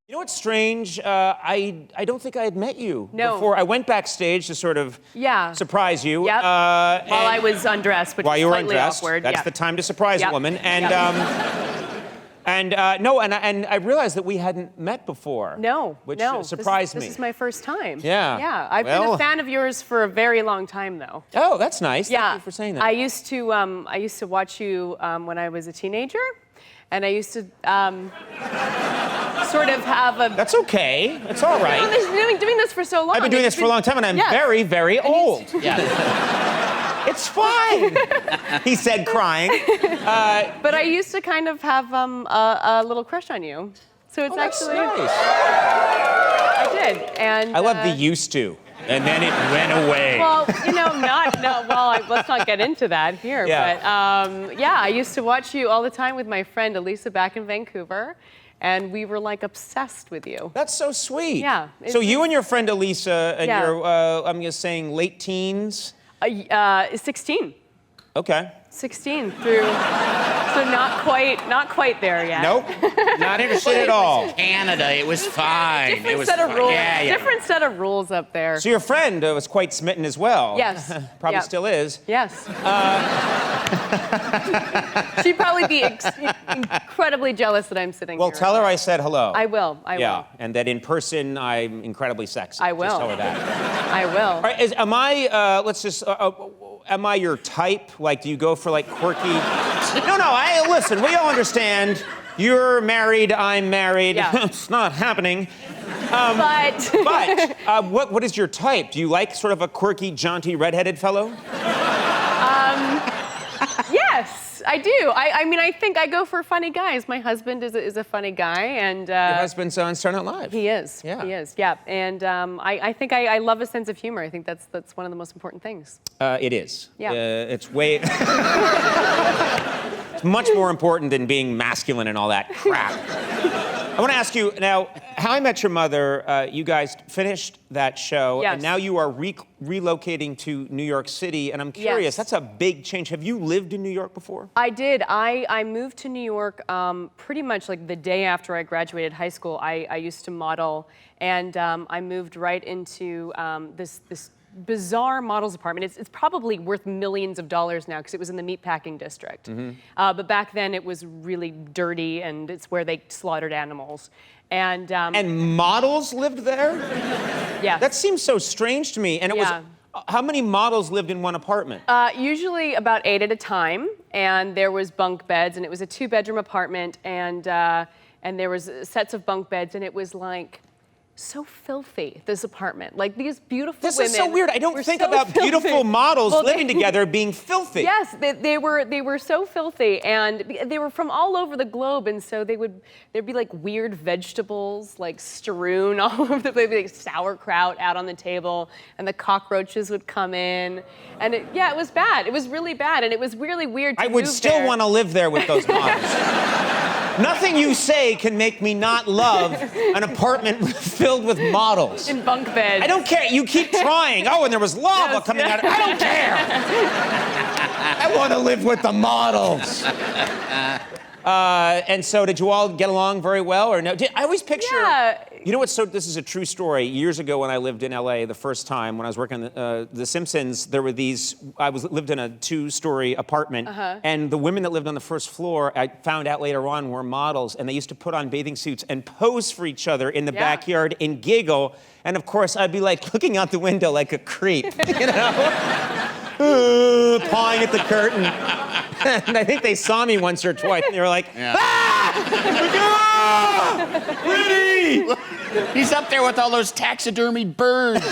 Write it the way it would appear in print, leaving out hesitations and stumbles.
You know what's strange? I don't think I had met you No. before. I went backstage to sort of surprise you. Yep. While I was undressed, which while was you were slightly undressed. awkward. That's the time to surprise a woman. And and I realized that we hadn't met before. Which surprised me. This is my first time. Yeah. Yeah. I've been a fan of yours for a very long time, though. Oh, that's nice. Yeah. Thank you for saying that. I used to watch you when I was a teenager, and I used to sort of have a. That's okay. It's all right. I've been doing this for so long. I've been doing this for a long time, and I'm very, very old. It's fine, he said, crying. But I used to kind of have a little crush on you. So it's actually nice. I did, and I love the used to, and then it went away. Well, let's not get into that here. Yeah. But I used to watch you all the time with my friend Elisa back in Vancouver, and we were like obsessed with you. That's so sweet. Yeah. So you and your friend Elisa, and your, I'm just saying, late teens? 16. Okay. 16 through, so not quite there yet. Nope, not interested at all. Canada, it was fine. Different set of rules. Yeah. Different set of rules up there. So your friend was quite smitten as well. Yes. Probably still is. Yes. She'd probably be incredibly jealous that I'm sitting here. Well, tell her I said hello. I will. I will. And that in person I'm incredibly sexy. I will. Just tell her that. I will. All right, am I your type? Like, do you go for like quirky? No, listen, we all understand. You're married, I'm married. Yeah. It's not happening. But what is your type? Do you like sort of a quirky, jaunty, redheaded fellow? Yes, I do. I mean, I think I go for funny guys. My husband is a funny guy, and your husband's on Saturday Night Live. He is. Yeah. He is. Yeah. And I think I love a sense of humor. I think that's one of the most important things. It is. Yeah. It's way. It's much more important than being masculine and all that crap. I want to ask you now, How I Met Your Mother, you guys finished that show, Yes. and now you are relocating to New York City, and I'm curious, that's a big change. Have you lived in New York before? I did. I moved to New York pretty much like the day after I graduated high school. I used to model, and I moved right into this bizarre models apartment. It's probably worth millions of dollars now because it was in the meatpacking district. But back then it was really dirty, and it's where they slaughtered animals. And models lived there? Yeah. That seems so strange to me. And it was, how many models lived in one apartment? Usually about 8 at a time, and there was bunk beds, and it was a 2-bedroom apartment, and there was sets of bunk beds, and it was like so filthy, this apartment. Like these beautiful women. This is so weird. I don't think about filthy. beautiful models living together being filthy. Yes, they were so filthy, and they were from all over the globe, and so there'd be like weird vegetables like strewn all over the place, like sauerkraut out on the table, and the cockroaches would come in, and it was bad. It was really bad, and it was really weird to I would move still there. want to live there with those models. Nothing you say can make me not love an apartment filled with models. In bunk beds. I don't care. You keep trying. Oh, and there was lava coming out. I don't care. I want to live with the models. And so, did you all get along very well, or no? I always picture. Yeah. You know what? So this is a true story. Years ago, when I lived in LA the first time, when I was working on The Simpsons, there were these. Lived in a 2-story apartment, and the women that lived on the first floor, I found out later on, were models, and they used to put on bathing suits and pose for each other in the backyard and giggle. And of course, I'd be like looking out the window like a creep, you know, pawing at the curtain. And I think they saw me once or twice, and they were like, ah! Pretty! He's up there with all those taxidermied birds.